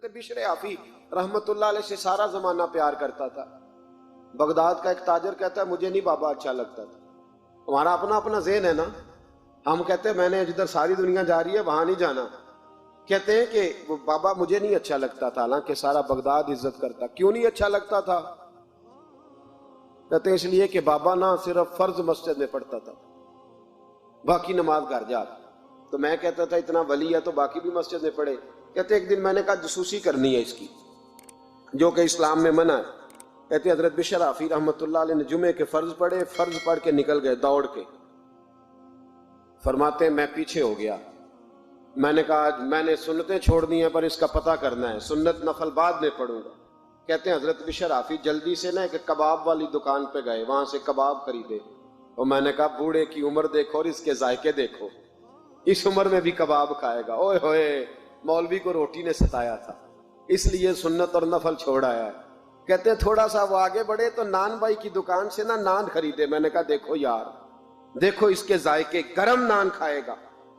بشر حافی رحمت اللہ علیہ سے سارا زمانہ پیار کرتا تھا. بغداد کا ایک تاجر کہتا ہے مجھے نہیں بابا اچھا لگتا تھا. ہمارا اپنا اپنا ذہن ہے نا, ہم کہتے ہیں میں نے جدھر ساری دنیا جا رہی ہے وہاں نہیں جانا. کہتے ہیں کہ وہ بابا مجھے نہیں اچھا لگتا تھا, حالانکہ سارا بغداد عزت کرتا. کیوں نہیں اچھا لگتا تھا؟ کہتے ہیں اس لیے کہ بابا نہ صرف فرض مسجد میں پڑھتا تھا, باقی نماز گھر جا. تو میں کہتا تھا اتنا ولی ہے تو باقی بھی مسجد میں پڑھے. کہتے ایک دن میں نے کہا جسوسی کرنی ہے اس کی, جو کہ اسلام میں منع ہے. کہتے حضرت بشر حافی رحمت اللہ علیہ نے جمعے کے فرض پڑھے, فرض پڑھ کے نکل گئے دوڑ کے. فرماتے ہیں میں پیچھے ہو گیا. میں نے کہا میں نے سنتیں چھوڑ دی ہیں پر اس کا پتہ کرنا ہے, سنت نفل بعد میں پڑھوں گا. کہتے ہیں حضرت بشر حافی جلدی سے نا ایک کباب والی دکان پہ گئے, وہاں سے کباب خریدے. اور میں نے کہا بوڑھے کی عمر دیکھو اور اس کے ذائقے دیکھو, اس عمر میں بھی کباب کھائے گا. اوئے ہوئے, مولوی کو روٹی نے ستایا تھا اس لیے سنت اور نفل چھوڑ آیا ہے. کہتے ہیں تھوڑا سا وہ آگے بڑھے تو نان بھائی کی دکان سے نا نان خریدے. میں نے کہا دیکھو یار, دیکھو اس کے ذائقے, گرم نان کھائے گا.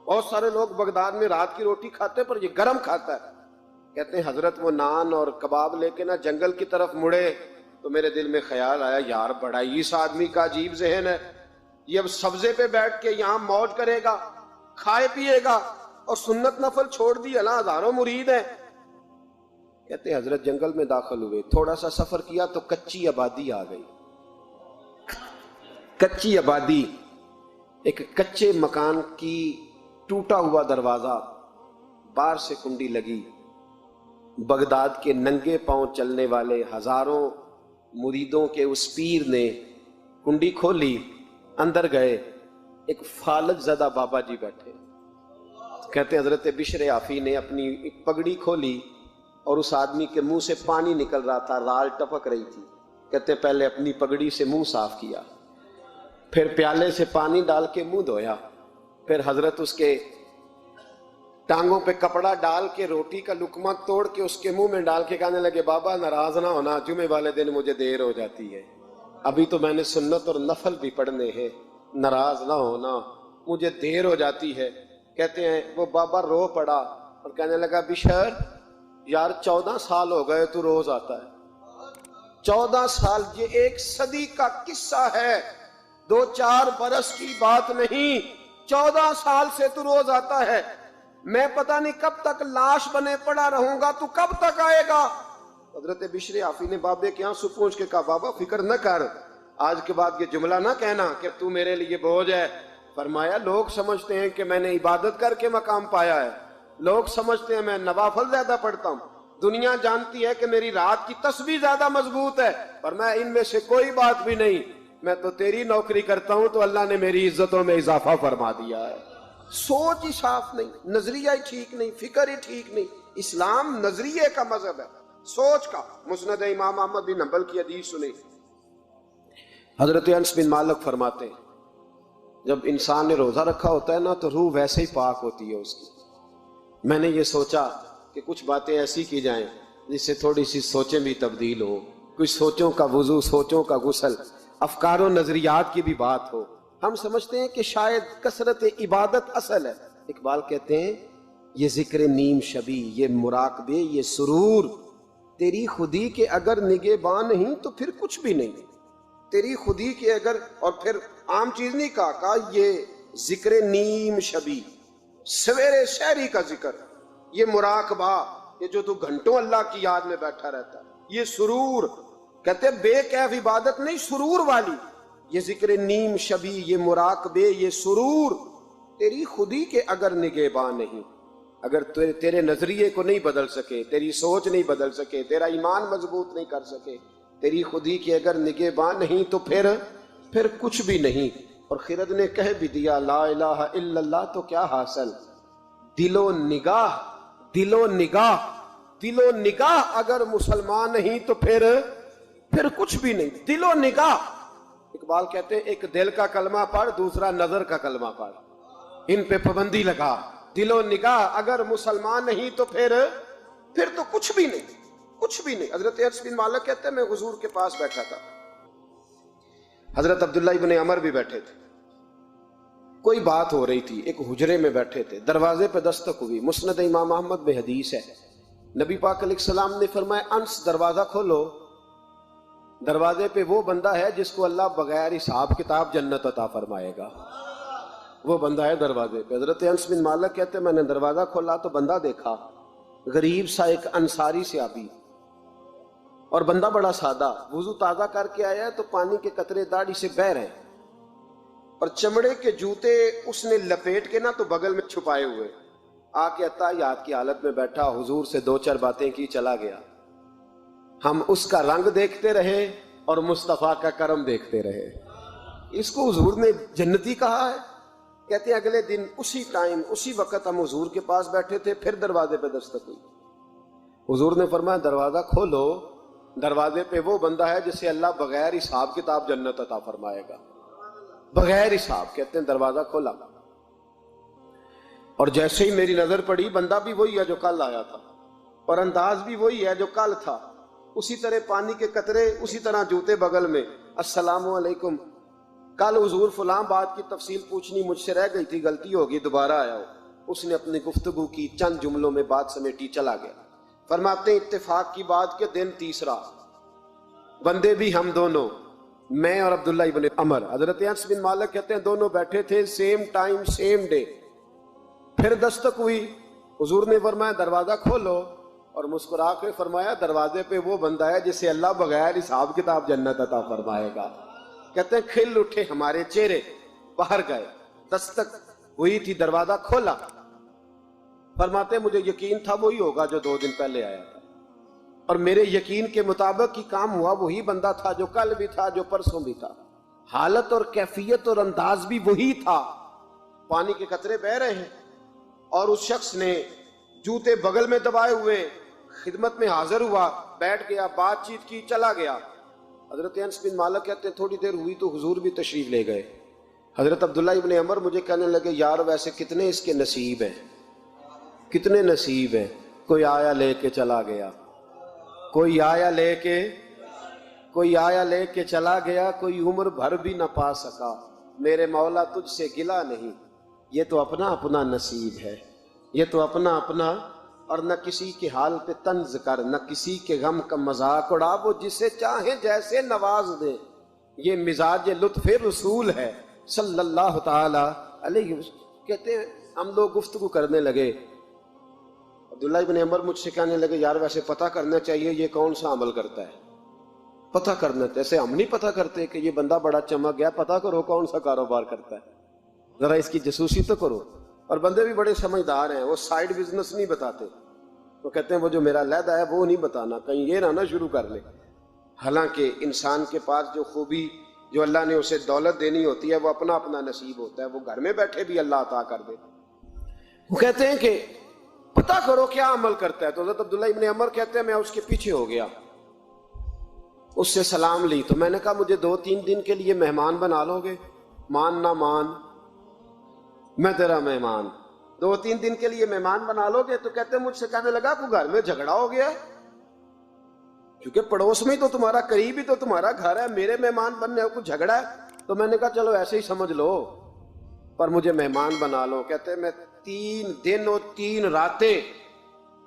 بہت سارے لوگ بغداد میں رات کی روٹی کھاتے پر یہ گرم کھاتا ہے. کہتے ہیں حضرت وہ نان اور کباب لے کے نا جنگل کی طرف مڑے تو میرے دل میں خیال آیا یار بڑا ہی اس آدمی کا عجیب ذہن ہے, یہ اب سبزے پہ بیٹھ کے یہاں موج کرے گا, کھائے پیے گا, اور سنت نفل چھوڑ دی. اللہ ہزاروں مرید ہیں. کہتے ہیں حضرت جنگل میں داخل ہوئے, تھوڑا سا سفر کیا تو کچی آبادی آ گئی. کچی آبادی, ایک کچے مکان کی ٹوٹا ہوا دروازہ, باہر سے کنڈی لگی. بغداد کے ننگے پاؤں چلنے والے ہزاروں مریدوں کے اس پیر نے کنڈی کھولی, اندر گئے. ایک فالج زدہ بابا جی بیٹھے. کہتے حضرت بشر حافی نے اپنی پگڑی کھولی اور اس آدمی کے منہ سے پانی نکل رہا تھا, رال ٹپک رہی تھی. کہتے پہلے اپنی پگڑی سے منہ صاف کیا, پھر پیالے سے پانی ڈال کے منہ دھویا, پھر حضرت اس کے ٹانگوں پہ کپڑا ڈال کے روٹی کا لقمہ توڑ کے اس کے منہ میں ڈال کے کہنے لگے بابا ناراض نہ ہونا, جمعے والے دن مجھے دیر ہو جاتی ہے, ابھی تو میں نے سنت اور نفل بھی پڑھنے ہیں, ناراض نہ ہونا مجھے دیر ہو جاتی ہے. کہتے ہیں وہ بابا رو پڑا اور کہنے لگا بشر یار 14 سال ہو گئے تو روز آتا ہے. 14 سال, یہ ایک صدی کا قصہ ہے, 2-4 برس کی بات نہیں. 14 سال سے تو روز آتا ہے. میں پتہ نہیں کب تک لاش بنے پڑا رہوں گا, تو کب تک آئے گا؟ حضرت بشر حافی نے بابے کے آنسو پوچھ کے کہا بابا فکر نہ کر, آج کے بعد یہ جملہ نہ کہنا کہ تو میرے لیے بوجھ ہے. فرمایا لوگ سمجھتے ہیں کہ میں نے عبادت کر کے مقام پایا ہے, لوگ سمجھتے ہیں میں نوافل زیادہ پڑھتا ہوں, دنیا جانتی ہے کہ میری رات کی تسبیح زیادہ مضبوط ہے, پر میں ان میں سے کوئی بات بھی نہیں. میں تو تیری نوکری کرتا ہوں تو اللہ نے میری عزتوں میں اضافہ فرما دیا ہے. سوچ ہی صاف نہیں, نظریہ ہی ٹھیک نہیں, فکر ہی ٹھیک نہیں. اسلام نظریے کا مذہب ہے, سوچ کا. مسند امام احمد بن حنبل کی حدیث سنی. حضرت انس بن مالک فرماتے ہیں جب انسان نے روزہ رکھا ہوتا ہے نا تو روح ویسے ہی پاک ہوتی ہے اس کی. میں نے یہ سوچا کہ کچھ باتیں ایسی کی جائیں جس سے تھوڑی سی سوچیں بھی تبدیل ہو, کچھ سوچوں کا وضو, سوچوں کا غسل, افکار و نظریات کی بھی بات ہو. ہم سمجھتے ہیں کہ شاید کثرت عبادت اصل ہے. اقبال کہتے ہیں یہ ذکر نیم شبی, یہ مراقبے, یہ سرور, تیری خودی کے اگر نگہباں نہیں تو پھر کچھ بھی نہیں. تیری خودی کے اگر, اور پھر عام چیز نہیں کہا یہ ذکر نیم شبی, سویرے شہری کا ذکر, یہ مراقبہ, یہ جو تو گھنٹوں اللہ کی یاد میں بیٹھا رہتا ہے, یہ سرور. کہتے بے کیف عبادت نہیں, سرور والی. یہ ذکر نیم شبی, یہ مراقبے, یہ سرور, تیری خودی کے اگر نگہباں نہیں, اگر تیرے نظریے کو نہیں بدل سکے, تیری سوچ نہیں بدل سکے, تیرا ایمان مضبوط نہیں کر سکے, تیری خودی کے اگر نگہباں نہیں تو پھر کچھ بھی نہیں. اور خرد نے کہہ بھی دیا لا الہ الا اللہ تو کیا حاصل, دل و نگاہ, دل و نگاہ, دل و نگاہ اگر مسلمان نہیں تو پھر کچھ بھی نہیں. دل و نگاہ. اقبال کہتے ہیں ایک دل کا کلمہ پڑھ, دوسرا نظر کا کلمہ پڑھ, ان پہ پابندی لگا. دل و نگاہ اگر مسلمان نہیں تو پھر تو کچھ بھی نہیں, کچھ بھی نہیں. حضرت انس بن مالک کہتے ہیں میں حضور کے پاس بیٹھا تھا, حضرت عبداللہ ابن عمر بھی بیٹھے تھے, کوئی بات ہو رہی تھی, ایک حجرے میں بیٹھے تھے, دروازے پہ دستک ہوئی. مسند امام احمد میں حدیث ہے نبی پاک علیہ السلام نے فرمایا انس دروازہ کھولو، دروازے پہ وہ بندہ ہے جس کو اللہ بغیر حساب کتاب جنت عطا فرمائے گا، وہ بندہ ہے دروازے پہ۔ حضرت انس بن مالک کہتے میں نے دروازہ کھولا تو بندہ دیکھا، غریب سا ایک انصاری صحابی، اور بندہ بڑا سادہ، وضو تازہ کر کے آیا ہے تو پانی کے قطرے داڑھی سے بہہ رہے ہیں، اور چمڑے کے جوتے اس نے لپیٹ کے نا تو بغل میں چھپائے ہوئے، آ کے اتحیات کی حالت میں بیٹھا، حضور سے دو چار باتیں کی، چلا گیا۔ ہم اس کا رنگ دیکھتے رہے اور مصطفیٰ کا کرم دیکھتے رہے۔ اس کو حضور نے جنتی کہا ہے۔ کہتے ہیں اگلے دن اسی ٹائم اسی وقت ہم حضور کے پاس بیٹھے تھے، پھر دروازے پہ دستک ہوئی، حضور نے فرمایا دروازہ کھولو، دروازے پہ وہ بندہ ہے جسے اللہ بغیر حساب کتاب جنت عطا فرمائے گا، بغیر حساب۔ کہتے ہیں دروازہ کھولا، اور جیسے ہی میری نظر پڑی، بندہ بھی وہی ہے جو کل آیا تھا، اور انداز بھی وہی ہے جو کل تھا، اسی طرح پانی کے قطرے، اسی طرح جوتے بغل میں، السلام علیکم، کل حضور فلاں بات کی تفصیل پوچھنی مجھ سے رہ گئی تھی، غلطی ہوگی، دوبارہ آیا ہو۔ اس نے اپنی گفتگو کی، چند جملوں میں بات سمیٹی، چلا گیا۔ فرماتے ہیں اتفاق کی بات کہ دن تیسرا، بندے بھی ہم دونوں، میں اور عبداللہ ابن عمر، حضرت انس بن مالک کہتے ہیں دونوں بیٹھے تھے، سیم ٹائم سیم ڈے۔ پھر دستک ہوئی، حضور نے فرمایا دروازہ کھولو، اور مسکرا کے فرمایا دروازے پہ وہ بندہ ہے جسے اللہ بغیر حساب کتاب جنت عطا فرمائے گا۔ کہتے ہیں کھل اٹھے ہمارے چہرے، باہر گئے، دستک ہوئی تھی، دروازہ کھولا۔ فرماتے مجھے یقین تھا وہی ہوگا جو 2 دن پہلے آیا تھا، اور میرے یقین کے مطابق ہی کام ہوا، وہی بندہ تھا جو کل بھی تھا، جو پرسوں بھی تھا، حالت اور کیفیت اور انداز بھی وہی تھا۔ پانی کے قطرے بہ رہے ہیں، اور اس شخص نے جوتے بغل میں دبائے ہوئے خدمت میں حاضر ہوا، بیٹھ گیا، بات چیت کی، چلا گیا۔ حضرت انس بن مالک کہتے ہیں تھوڑی دیر ہوئی تو حضور بھی تشریف لے گئے۔ حضرت عبداللہ ابن عمر مجھے کہنے لگے یار ویسے کتنے اس کے نصیب ہیں، کتنے نصیب ہیں، کوئی آیا لے کے چلا گیا، کوئی آیا لے کے چلا گیا، کوئی عمر بھر بھی نہ پا سکا، میرے مولا تجھ سے گلہ نہیں، یہ تو اپنا اپنا نصیب ہے، یہ تو اپنا اپنا، اور نہ کسی کے حال پہ طنز کر، نہ کسی کے غم کا مذاق اڑا، وہ جسے چاہے جیسے نواز دے، یہ مزاج لطف رسول ہے صلی اللہ تعالی علیہ وسلم۔ کہتے ہیں ہم لوگ گفتگو کرنے لگے، عبداللہ ابن عمر مجھ سے کہنے لگے یار ویسے پتہ کرنا چاہیے یہ کون سا عمل کرتا ہے، پتہ کرنا، ایسے ہم نہیں پتہ کرتے کہ یہ بندہ بڑا چمک گیا، پتہ کرو کون سا کاروبار کرتا ہے، ذرا اس کی جاسوسی تو کرو۔ اور بندے بھی بڑے سمجھدار ہیں، وہ سائیڈ بزنس نہیں بتاتے، وہ کہتے ہیں وہ جو میرا علیحدہ ہے وہ نہیں بتانا، کہیں یہ نہ شروع کر لے۔ حالانکہ انسان کے پاس جو خوبی، جو اللہ نے اسے دولت دینی ہوتی ہے، وہ اپنا اپنا نصیب ہوتا ہے، وہ گھر میں بیٹھے بھی اللہ عطا کر دے۔ وہ کہتے ہیں کہ پتہ کرو کیا عمل کرتا ہے، تو حضرت عبداللہ ابن عمر کہتے ہیں میں اس کے پیچھے ہو گیا، اس سے سلام لی، تو میں نے کہا مجھے 2-3 دن کے لیے مہمان بنا لو گے، مان نہ مان میں تیرا مہمان، 2-3 دن کے لیے مہمان بنا لو گے؟ تو کہتے ہیں مجھ سے کہنے لگا کہ گھر میں جھگڑا ہو گیا ہے، کیونکہ پڑوس میں تو تمہارا قریب ہی تو تمہارا گھر ہے، میرے مہمان بننے کو جھگڑا ہے؟ تو میں نے کہا چلو ایسے ہی سمجھ لو، پر مجھے مہمان بنا لو۔ کہتے ہیں میں 3 دن اور 3 راتیں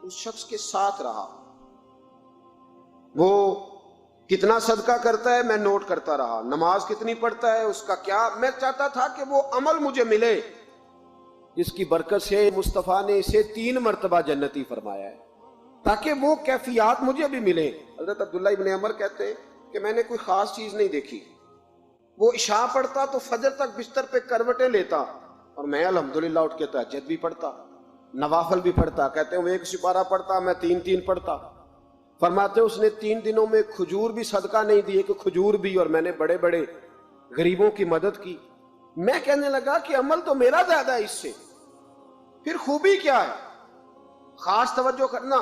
اس شخص کے ساتھ رہا، وہ کتنا صدقہ کرتا ہے میں نوٹ کرتا رہا، نماز کتنی پڑھتا ہے، اس کا کیا، میں چاہتا تھا کہ وہ عمل مجھے ملے جس کی برکت سے مصطفیٰ نے اسے 3 مرتبہ جنتی فرمایا ہے، تاکہ وہ کیفیات مجھے بھی ملے۔ حضرت عبداللہ ابن عمر کہتے ہیں کہ میں نے کوئی خاص چیز نہیں دیکھی، وہ عشاء پڑھتا تو فجر تک بستر پہ کروٹیں لیتا، اور میں الحمدللہ اٹھ کے تہجد بھی پڑھتا، نوافل بھی پڑھتا۔ کہتے ہیں وہ 1 سپارہ پڑھتا، میں 3 پڑھتا۔ فرماتے اس نے 3 دنوں میں کھجور بھی صدقہ نہیں دیے کہ کھجور بھی، اور میں نے بڑے بڑے غریبوں کی مدد کی۔ میں کہنے لگا کہ عمل تو میرا زیادہ ہے اس سے، پھر خوبی کیا ہے؟ خاص توجہ کرنا،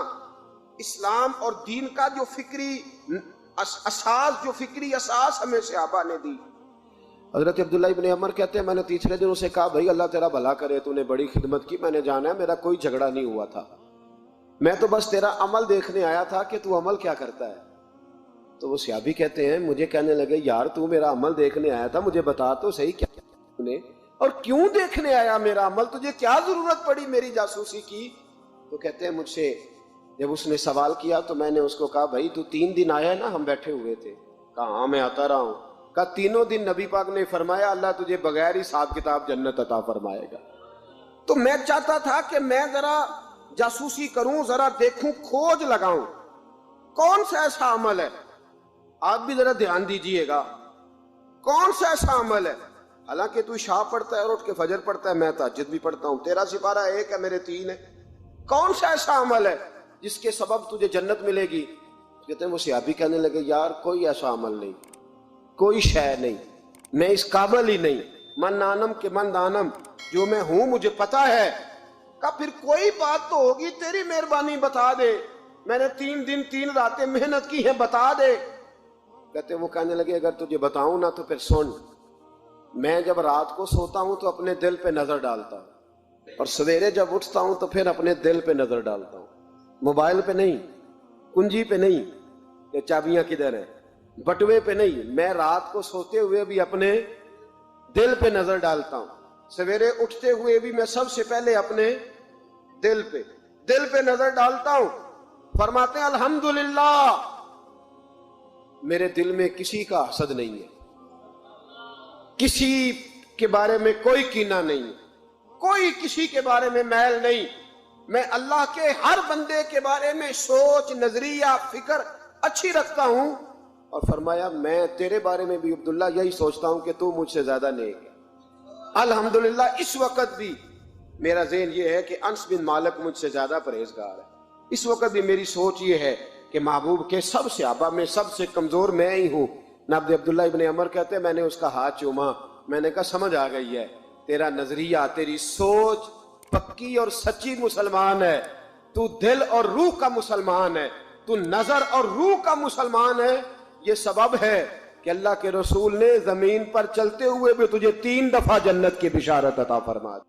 اسلام اور دین کا جو فکری اساس ہمیں صحابہ نے دی۔ حضرت عبداللہ ابن عمر کہتے ہیں میں نے تیسرے دن اسے کہا بھائی اللہ تیرا بھلا کرے، تو نے بڑی خدمت کی، میں نے جانا ہے، میرا کوئی جھگڑا نہیں ہوا تھا، میں تو بس تیرا عمل دیکھنے آیا تھا کہ تو عمل کیا کرتا ہے۔ تو وہ صحابی کہتے ہیں مجھے کہنے لگے یار تو میرا عمل دیکھنے آیا تھا، مجھے بتا تو صحیح کیا نے، اور کیوں دیکھنے آیا میرا عمل، تجھے کیا ضرورت پڑی میری جاسوسی کی؟ تو کہتے ہیں مجھ سے جب اس نے سوال کیا تو میں نے اس کو کہا بھائی تو 3 دن آیا ہے نا ہم بیٹھے ہوئے تھے؟ کہا ہاں میں آتا رہا ہوں۔ کہا 3 دن نبی پاک نے فرمایا اللہ تجھے بغیر حساب کتاب جنت عطا فرمائے گا۔ تو میں چاہتا تھا کہ میں ذرا جاسوسی کروں، ذرا دیکھوں، کھوج لگاؤں کون سا ایسا عمل ہے، آپ بھی ذرا دھیان دیجئے گا، کون سا ایسا عمل ہے؟ حالانکہ تو عشاء پڑھتا ہے اور اٹھ کے فجر پڑھتا ہے، میں تہجد بھی پڑھتا ہوں، تیرا سپارہ 1 ہے میرے 3 ہے، کون سا ایسا عمل ہے جس کے سبب تجھے جنت ملے گی؟ کہتے ہیں وہ صحابی کہنے لگے یار کوئی ایسا عمل نہیں، کوئی شے نہیں، میں اس قابل ہی نہیں، من آنم کے من دانم، جو میں ہوں مجھے پتا ہے۔ کہا پھر کوئی بات تو ہوگی، تیری مہربانی بتا دے، میں نے 3 دن 3 راتیں محنت کی ہیں، بتا دے۔ کہتے وہ کہنے لگے اگر تجھے بتاؤں نا تو پھر سن، میں جب رات کو سوتا ہوں تو اپنے دل پہ نظر ڈالتا ہوں، اور سویرے جب اٹھتا ہوں تو پھر اپنے دل پہ نظر ڈالتا ہوں، موبائل پہ نہیں، کنجی پہ نہیں کہ چابیاں کدھر ہیں، بٹوے پہ نہیں، میں رات کو سوتے ہوئے بھی اپنے دل پہ نظر ڈالتا ہوں، سویرے اٹھتے ہوئے بھی میں سب سے پہلے اپنے دل پہ نظر ڈالتا ہوں۔ فرماتے ہیں الحمدللہ میرے دل میں کسی کا حسد نہیں ہے، کسی کے بارے میں کوئی کینہ نہیں ہے، کوئی کسی کے بارے میں میل نہیں، میں اللہ کے ہر بندے کے بارے میں سوچ، نظریہ، فکر اچھی رکھتا ہوں۔ اور فرمایا میں تیرے بارے میں بھی عبداللہ یہی سوچتا ہوں کہ تو مجھ سے زیادہ نیک ہے۔ الحمدللہ اس وقت بھی میرا ذہن یہ ہے کہ انس بن مالک مجھ سے زیادہ پرہیزگار ہے، اس وقت بھی میری سوچ یہ ہے کہ محبوب کے سب صحابہ میں سب سے کمزور میں ہی ہوں۔ نبی عبداللہ ابن عمر کہتے ہیں میں نے اس کا ہاتھ چوما، میں نے کہا سمجھ آ گئی ہے، تیرا نظریہ، تیری سوچ پکی اور سچی مسلمان ہے، تو دل اور روح کا مسلمان ہے، تو نظر اور روح کا مسلمان ہے۔ یہ سبب ہے کہ اللہ کے رسول نے زمین پر چلتے ہوئے بھی تجھے 3 دفعہ جنت کی بشارت عطا فرما دی۔